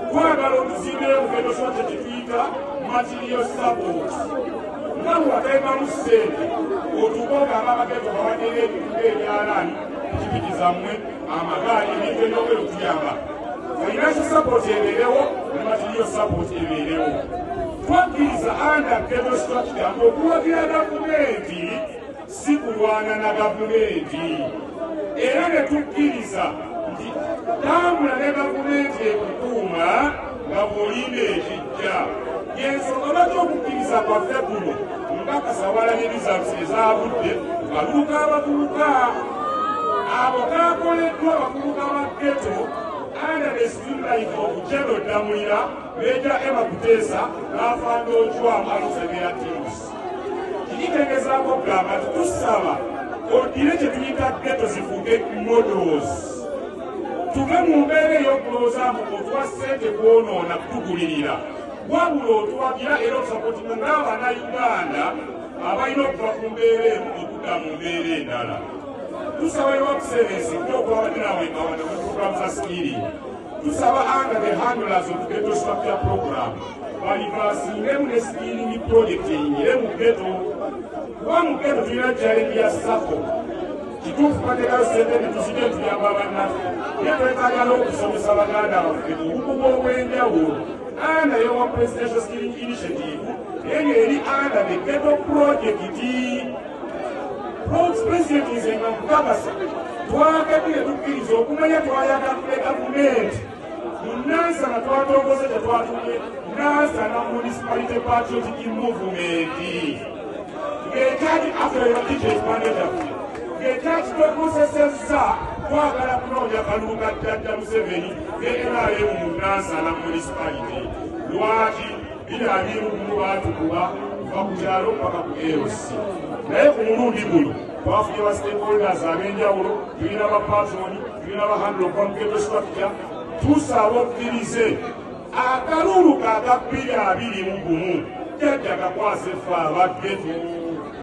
twagala otuzimbireyo mugendo so kyekituyita material support nga bwatekamu ssente otuuka ogamba abageto bawaddeyo ebintu ebyalaani pikipiki zammwe amagaali ebintu ebyobwero tuyamba financial support ebeerewo ne material support ebeerewo twakkiriza under ghetto structure ng'okuwagira gavumenti si kulwana na gavumenti era ne tukkiriza nti tambula ne gavumenti ekukuuma nga bw'olinda ekijja yensonga lwaki okukkiriza kwaffe kuno nkakasa walabye results ezabudde baluka abavubuka abo kakoleddwa abavubuka ba ghetto under the still life of General Damulira, Major Emma Kutesa, n'afande Ojwanga alongside teams. Kitegeezako kugamba nti tusaba odire kye tuyita ghetto zifuuke models. Tuve mu mbeera ey'okulowoozamu otuwa ssente kwonoona kutugulirira wabula otuwagira era otusapootinga ng'Abannayuganda abalina okuva ku mbeera emu okudda mu mbeera endala. Tusaba Your Excellency okuwabadde nawe engawano mu programu za skilling. Tusaba under the handlers of ghetto structure program balivasingemu ne skilling project eyinyire mu ghetto. Kuba mu ghetto tulina challenge ya sako kituufu bateekayo ssente ne tuzije tuyamba bannaffe naye twetagala okusomesa baganda baffe mu bukugu obw'enjawulo under your presidential skilling initiative eyo eri under the ghetto project. President nze nga mukakasa twagadde tukkiriza okumanya twayagala gavumenti mu Nansana twatongoze tetwatumye Nansana Municipality Patriotic Movement ng'ekyaki afteraki kyekipande kyaffe ng'ekyaki twekozesezza twagala kunoonya kalulu ka Dr. Museveni ne NRM mu Nansana Municipality. Lwaki birabirugumu baatukuba kuva ku kyalo paka ku AOC naye ku mulundi guno twafunye ba stakeholders ab'enjawulo tulina ba patroni tulina ba handle of ghetto structure tusaba okkirize akalulu ka 2021 jajja kakwase ffe aba ghetto